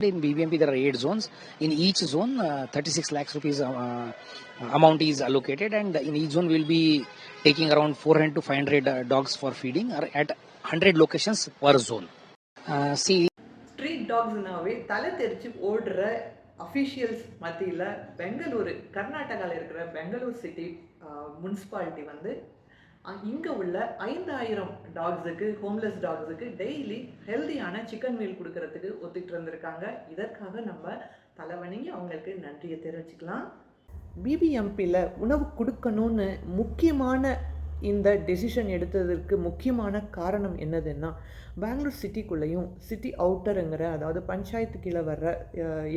In BBMP, there are 8 zones. In each zone, 36 lakhs rupees amount is allocated, and in each zone we'll be taking around 400 to 500 dogs for feeding at 100 locations per zone. See, street டாக்ஸ்னாவே தலை தெரிச்சு ஓடுற officials மத்தியில் பெங்களூரு கர்நாடகாவில் இருக்கிற Bangalore city municipality வந்து இங்கே உள்ள 5000 டாக்ஸுக்கு ஹோம்லெஸ் டாக்ஸுக்கு டெய்லி ஹெல்தியான சிக்கன் மீல் கொடுக்கறதுக்கு ஒத்துக்கிட்டு இருந்திருக்காங்க. இதற்காக நம்ம தலைவணங்கி அவங்களுக்கு நன்றியை தெரிவிச்சுக்கலாம். பிபிஎம்பியில் உணவு கொடுக்கணும்னு முக்கியமான இந்த டெசிஷன் எடுத்ததற்கு முக்கியமான காரணம் என்னதுன்னா, பெங்களூர் சிட்டிக்குள்ளேயும் சிட்டி அவுட்டருங்கிற அதாவது பஞ்சாயத்து கீழே வர்ற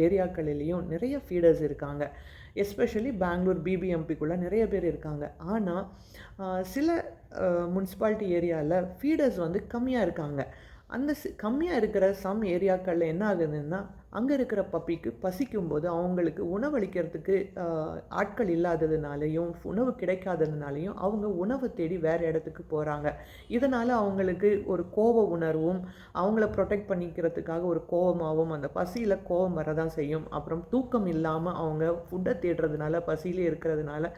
ஏரியாக்களிலையும் நிறைய ஃபீடர்ஸ் இருக்காங்க. எஸ்பெஷலி பெங்களூர் பிபிஎம்பிக்குள்ளே நிறைய பேர் இருக்காங்க. ஆனால் சில முனிசிபாலிட்டி ஏரியாவில் ஃபீடர்ஸ் வந்து கம்மியாக இருக்காங்க. அந்த கம்மியாக இருக்கிற சம் ஏரியாக்களில் என்ன ஆகுதுன்னா, அங்கே இருக்கிற பப்பிக்கு பசிக்கும்போது அவங்களுக்கு உணவளிக்கிறதுக்கு ஆட்கள் இல்லாததுனாலையும் உணவு கிடைக்காததுனாலையும் அவங்க உணவு தேடி வேறு இடத்துக்கு போகிறாங்க. இதனால் அவங்களுக்கு ஒரு கோப உணர்வும் அவங்கள ப்ரொடெக்ட் பண்ணிக்கிறதுக்காக ஒரு கோபமாகவும் அந்த பசியில் கோபம் வரதான் செய்யும். அப்புறம் தூக்கம் இல்லாமல் அவங்க ஃபுட்டை தேடுறதுனால பசியிலே இருக்கிறதுனால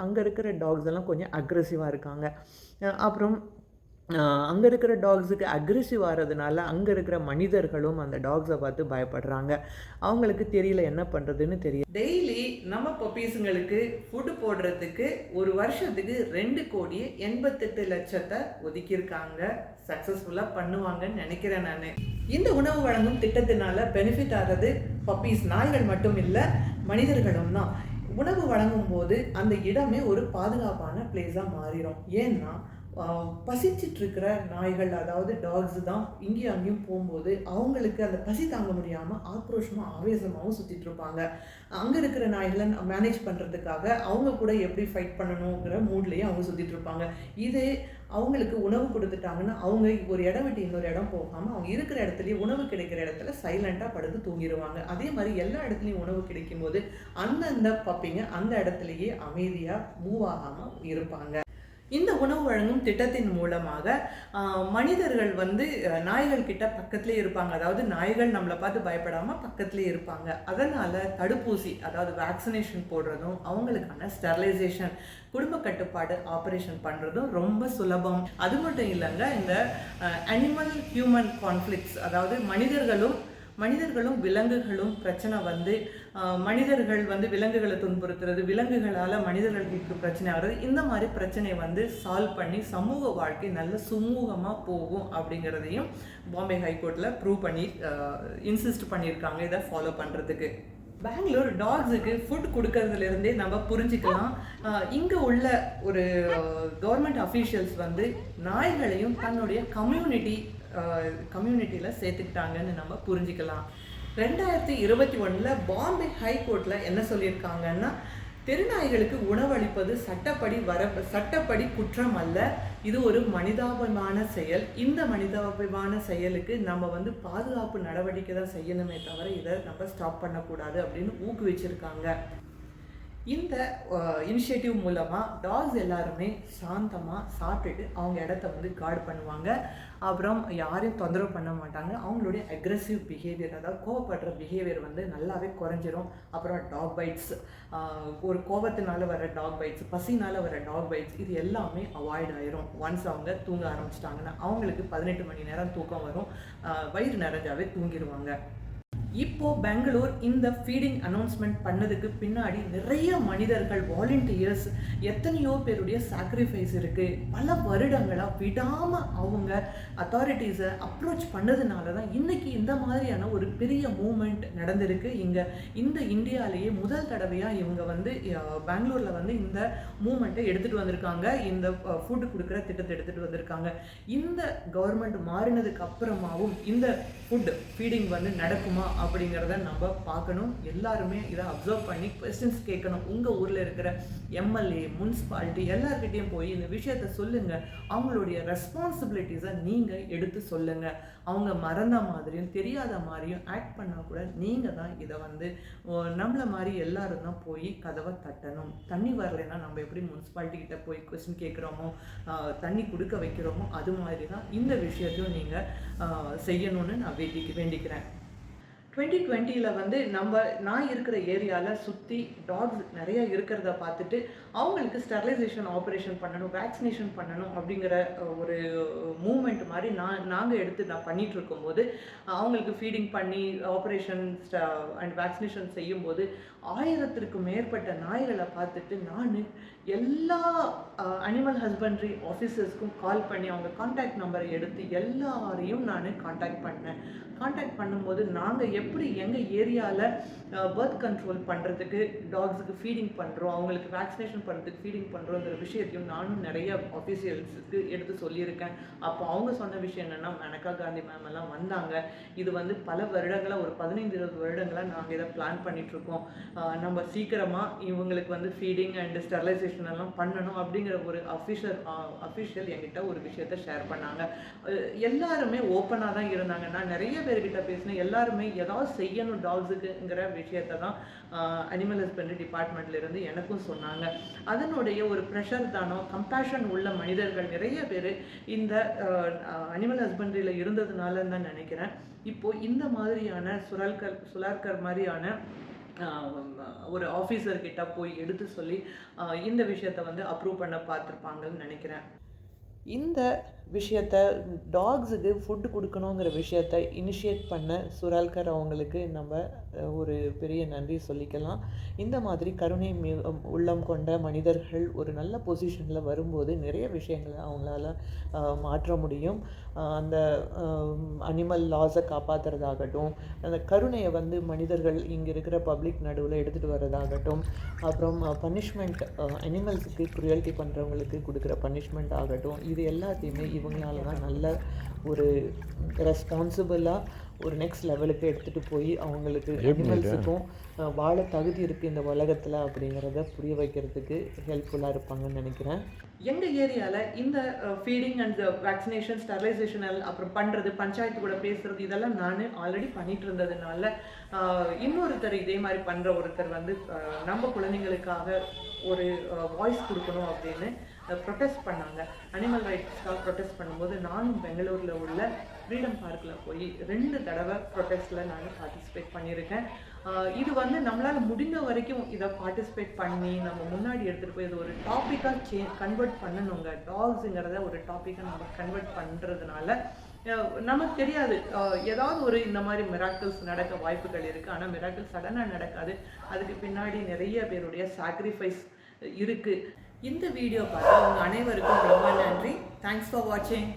அங்கே இருக்கிற டாக்ஸ் எல்லாம் கொஞ்சம் அக்ரெசிவாக இருக்காங்க. அப்புறம் அங்கே இருக்கிற டாக்ஸுக்கு அக்ரெசிவ் ஆகிறதுனால அங்கே இருக்கிற மனிதர்களும் அந்த டாக்ஸை பார்த்து பயப்படுறாங்க. அவங்களுக்கு தெரியல என்ன பண்ணுறதுன்னு தெரியல. டெய்லி நம்ம பப்பீஸுங்களுக்கு ஃபுட்டு போடுறதுக்கு ஒரு வருஷத்துக்கு 2,88,00,000 ஒதுக்கியிருக்காங்க. சக்ஸஸ்ஃபுல்லாக பண்ணுவாங்கன்னு நினைக்கிறேன் நான். இந்த உணவு வழங்கும் திட்டத்தினால பெனிஃபிட் ஆகிறது பப்பீஸ் நாய்கள் மட்டும் இல்லை, மனிதர்களும் தான். உணவு வழங்கும் போது அந்த இடமே ஒரு பாதுகாப்பான பிளேஸாக மாறிடும். ஏன்னா பசிச்சிட்ருக்கிற நாய்கள் அதாவது டாக்ஸு தான் இங்கேயும் அங்கேயும் போகும்போது அவங்களுக்கு அந்த பசி தாங்க முடியாமல் ஆக்ரோஷமாக ஆவேசமாகவும் சுற்றிட்டுருப்பாங்க. அங்கே இருக்கிற நாய்களை மேனேஜ் பண்ணுறதுக்காக அவங்க கூட எப்படி ஃபைட் பண்ணணுங்கிற மூட்லேயே அவங்க சுற்றிட்டுருப்பாங்க. இதே அவங்களுக்கு உணவு கொடுத்துட்டாங்கன்னா அவங்க ஒரு இடம் விட்டு இன்னொரு இடம் போகாமல் அவங்க இருக்கிற இடத்துலையே உணவு கிடைக்கிற இடத்துல சைலண்ட்டாக படுத்து தூங்கிடுவாங்க. அதே மாதிரி எல்லா இடத்துலையும் உணவு கிடைக்கும்போது அந்தந்த பப்பிங்க அந்த இடத்துலையே அமைதியாக மூவ் ஆகாமல் இருப்பாங்க. இந்த உணவு வழங்கும் திட்டத்தின் மூலமாக மனிதர்கள் வந்து நாய்கள் கிட்ட பக்கத்துலேயே இருப்பாங்க. அதாவது நாய்கள் நம்மளை பார்த்து பயப்படாமல் பக்கத்துலேயே இருப்பாங்க. அதனால் தடுப்பூசி அதாவது வேக்சினேஷன் போடுறதும் அவங்களுக்கான ஸ்டெரிலைசேஷன் குடும்ப கட்டுப்பாடு ஆப்ரேஷன் பண்ணுறதும் ரொம்ப சுலபம். அது மட்டும் இல்லைங்க, இந்த அனிமல் ஹியூமன் கான்ஃப்ளிக்ட்ஸ் அதாவது மனிதர்களும் விலங்குகளும் பிரச்சனை வந்து மனிதர்கள் வந்து விலங்குகளை துன்புறுத்துறது, விலங்குகளால் மனிதர்களுக்கு பிரச்சனை ஆகிறது, இந்த மாதிரி பிரச்சனையை வந்து சால்வ் பண்ணி சமூக வாழ்க்கை நல்ல சுமூகமாக போகும் அப்படிங்கிறதையும் பாம்பே ஹைகோர்ட்டில் ப்ரூவ் பண்ணி இன்சிஸ்ட் பண்ணியிருக்காங்க இதை ஃபாலோ பண்ணுறதுக்கு. பெங்களூர் டாக்ஸுக்கு ஃபுட் கொடுக்கறதுலேருந்தே நம்ம புரிஞ்சுக்கலாம், இங்கே உள்ள ஒரு கவர்மெண்ட் அஃபீஷியல்ஸ் வந்து நாய்களையும் தன்னுடைய கம்யூனிட்டியில் சேர்த்துக்கிட்டாங்கன்னு நம்ம புரிஞ்சுக்கலாம். 2021 பாம்பே ஹைகோர்ட்டில் என்ன சொல்லியிருக்காங்கன்னா, தெருநாய்களுக்கு உணவளிப்பது சட்டப்படி குற்றம் அல்ல, இது ஒரு மனிதாபிமான செயல். இந்த மனிதாபிமான செயலுக்கு நம்ம வந்து பாதுகாப்பு நடவடிக்கை தான் செய்யணுமே தவிர இதை நம்ம ஸ்டாப் பண்ணக்கூடாது அப்படின்னு ஊக்குவிச்சிருக்காங்க. இந்த இனிஷியேட்டிவ் மூலமாக டாக்ஸ் எல்லாருமே சாந்தமாக சாப்பிட்டுட்டு அவங்க இடத்த வந்து கார்டு பண்ணுவாங்க. அப்புறம் யாரையும் தொந்தரவு பண்ண மாட்டாங்க. அவங்களுடைய அக்ரெசிவ் பிஹேவியர் அதாவது கோவப்படுற பிஹேவியர் வந்து நல்லாவே குறைஞ்சிரும். அப்புறம் டாக் பைட்ஸ், ஒரு கோபத்தினால வர டாக் பைட்ஸ், பசினால் வர டாக் பைட்ஸ், இது எல்லாமே அவாய்ட் ஆயிரும். ஒன்ஸ் அவங்க தூங்க ஆரம்பிச்சிட்டாங்கன்னா அவங்களுக்கு 18 மணி நேரம் தூக்கம் வரும், வயிறு நிறைஞ்சாவே தூங்கிடுவாங்க. இப்போது பெங்களூர் இந்த ஃபீடிங் அனௌன்ஸ்மெண்ட் பண்ணதுக்கு பின்னாடி நிறைய மனிதர்கள் வாலண்டியர்ஸ் எத்தனையோ பேருடைய சாக்ரிஃபைஸ் இருக்குது. பல வருடங்களாக விடாமல் அவங்க அத்தாரிட்டிஸை அப்ரோச் பண்ணதுனால தான் இன்றைக்கி இந்த மாதிரியான ஒரு பெரிய மூமெண்ட் நடந்திருக்கு. இந்த இந்தியாவிலேயே முதல் தடவையாக இவங்க வந்து பெங்களூரில் வந்து இந்த மூமெண்ட்டை எடுத்துகிட்டு வந்திருக்காங்க. இந்த ஃபுட்டு கொடுக்குற திட்டத்தை எடுத்துகிட்டு வந்திருக்காங்க. இந்த கவர்மெண்ட் மாறினதுக்கு அப்புறமாவும் இந்த ஃபீடிங் வந்து நடக்குமா அப்படிங்கிறத நம்ம பார்க்கணும். எல்லாருமே இதை அப்சர்வ் பண்ணி கொஸ்டின்ஸ் கேட்கணும். உங்கள் ஊரில் இருக்கிற எம்எல்ஏ, முனிசிபாலிட்டி எல்லார்கிட்டையும் போய் இந்த விஷயத்த சொல்லுங்கள். அவங்களுடைய ரெஸ்பான்சிபிலிட்டிஸை நீங்கள் எடுத்து சொல்லுங்கள். அவங்க மறந்த மாதிரியும் தெரியாத மாதிரியும் ஆக்ட் பண்ணால் கூட நீங்கள் தான் இதை வந்து நம்மளை மாதிரி எல்லாரும் தான் போய் கதவை தட்டணும். தண்ணி வரலைன்னா நம்ம எப்படி முனிசிபாலிட்டி கிட்ட போய் கொஸ்டின் கேட்குறோமோ, தண்ணி கொடுக்க வைக்கிறோமோ, அது மாதிரி தான் இந்த விஷயத்தையும் நீங்கள் செய்யணும்னு நான் வேண்டிக்கிறேன். 2020ல வந்து நான் இருக்கிற ஏரியாவில் சுற்றி டாக்ஸ் நிறைய இருக்கிறத பார்த்துட்டு அவங்களுக்கு ஸ்டெரிலைசேஷன் ஆப்ரேஷன் பண்ணணும், வேக்சினேஷன் பண்ணணும் அப்படிங்கிற ஒரு மூமெண்ட் மாதிரி நான் பண்ணிட்டு இருக்கும்போது அவங்களுக்கு ஃபீடிங் பண்ணி ஆப்ரேஷன் அண்ட் வேக்சினேஷன் செய்யும்போது 1000க்கு மேற்பட்ட நாய்களை பார்த்துட்டு நான் எல்லா அனிமல் ஹஸ்பண்ட்ரி ஆஃபீஸர்ஸ்க்கும் கால் பண்ணி அவங்க கான்டாக்ட் நம்பரை எடுத்து எல்லாரையும் நான் கான்டாக்ட் பண்ணும்போது நாங்கள் எப்படி எங்கள் ஏரியாவில் பர்த் கண்ட்ரோல் பண்ணுறதுக்கு டாக்ஸுக்கு ஃபீடிங் பண்ணுறோம், அவங்களுக்கு வேக்சினேஷன் பண்ணுறதுக்கு ஃபீடிங் பண்ணுறோங்கிற விஷயத்தையும் நானும் நிறைய ஆஃபீஷியல்ஸுக்கு எடுத்து சொல்லியிருக்கேன். அப்போ அவங்க சொன்ன விஷயம் என்னென்னா, மேனகா காந்தி மேம் எல்லாம் வந்தாங்க, இது வந்து பல வருடங்களாக ஒரு 15-20 வருடங்களாக நாங்கள் இதை பிளான் பண்ணிகிட்ருக்கோம், நம்ம சீக்கிரமாக இவங்களுக்கு வந்து ஃபீடிங் அண்ட் ஸ்டெரிலைசேஷன் எல்லாம் பண்ணணும் அப்படிங்கிற ஒரு அஃபிஷியல் என்கிட்ட ஒரு விஷயத்த ஷேர் பண்ணாங்க. எல்லாருமே ஓப்பனாக தான் இருந்தாங்க. நான் நிறைய பேர்கிட்ட பேசினேன், எல்லாருமே ஏதாவது செய்யணும் டாக்ஸுக்குங்கிற விஷயத்தை தான் அனிமல் ஹஸ்பண்ட்ரி டிபார்ட்மெண்ட்ல இருந்து எனக்கும் சொன்னாங்க. அதனுடைய ஒரு ப்ரெஷர் தானோ, கம்பேஷன் உள்ள மனிதர்கள் நிறைய பேர் இந்த அனிமல் ஹஸ்பண்ட்ரியில் இருந்ததுனாலன்னு தான் நினைக்கிறேன். இப்போது இந்த மாதிரியான சுலார்கர் மாதிரியான ஒரு ஆஃபீஸர்கிட்ட போய் எடுத்து சொல்லி இந்த விஷயத்தை வந்து அப்ரூவ் பண்ண பார்த்துருப்பாங்கன்னு நினைக்கிறேன். இந்த விஷயத்த டாக்ஸுக்கு ஃபுட்டு கொடுக்கணுங்கிற விஷயத்த இனிஷியேட் பண்ண சுரால்கர் அவங்களுக்கு நம்ம ஒரு பெரிய நன்றி சொல்லிக்கலாம். இந்த மாதிரி கருணை உள்ளம் கொண்ட மனிதர்கள் ஒரு நல்ல பொசிஷனில் வரும்போது நிறைய விஷயங்களை அவங்களால மாற்ற முடியும். அந்த அனிமல் லாஸை காப்பாற்றுறதாகட்டும், அந்த கருணையை வந்து மனிதர்கள் இங்கே இருக்கிற பப்ளிக் நடுவில் எடுத்துகிட்டு வர்றதாகட்டும், அப்புறம் பனிஷ்மெண்ட் அனிமல்ஸுக்கு க்ரூயல்ட்டி பண்ணுறவங்களுக்கு கொடுக்குற பனிஷ்மெண்ட் ஆகட்டும், இது எல்லாத்தையுமே இவங்களால தான் நல்ல ஒரு ரெஸ்பான்சிபிளாக ஒரு நெக்ஸ்ட் லெவலுக்கு எடுத்துகிட்டு போய் அவங்களுக்கு அனிமல்ஸுக்கும் வாழ தகுதி இருக்குது இந்த உலகத்தில் அப்படிங்கிறத புரிய வைக்கிறதுக்கு ஹெல்ப்ஃபுல்லாக இருப்பாங்கன்னு நினைக்கிறேன். எங்கள் ஏரியாவில் இந்த ஃபீடிங் அண்ட் வேக்சினேஷன், ஸ்டெரிலைசேஷன் அப்புறம் பண்ணுறது, பஞ்சாயத்து கூட பேசுகிறது, இதெல்லாம் நான் ஆல்ரெடி பண்ணிகிட்டு இருந்ததுனால இன்னொருத்தர் இதே மாதிரி பண்ணுற ஒருத்தர் வந்து நம்ம குழந்தைங்களுக்காக ஒரு வாய்ஸ் கொடுக்கணும் அப்படின்னு ப்ரொட்டஸ்ட் பண்ணாங்க. அனிமல் ரைட்ஸ்க்காக ப்ரொட்டஸ்ட் பண்ணும்போது நானும் பெங்களூரில் உள்ள ஃப்ரீடம் பார்க்கில் போய் 2 தடவை ப்ரொட்டஸ்ட்டில் நான் பார்ட்டிசிபேட் பண்ணியிருக்கேன். இது வந்து நம்மளால் முடிந்த வரைக்கும் இதை பார்ட்டிசிபேட் பண்ணி நம்ம முன்னாடி எடுத்துகிட்டு போய் இது ஒரு டாப்பிக்காக கன்வெர்ட் பண்ணணுங்க. டாக்ஸுங்கிறத ஒரு டாப்பிக்காக நம்ம கன்வெர்ட் பண்ணுறதுனால நமக்கு தெரியாது, ஏதாவது ஒரு இந்த மாதிரி மிராக்கிள்ஸ் நடக்க வாய்ப்புகள் இருக்குது. ஆனால் மிராக்கிள்ஸ் சடனாக நடக்காது, அதுக்கு பின்னாடி நிறைய பேருடைய சாக்ரிஃபைஸ் இருக்குது. இந்த வீடியோ பார்த்து உங்கள் அனைவருக்கும் ரொம்ப நன்றி. தேங்க்ஸ் ஃபார் வாட்சிங்.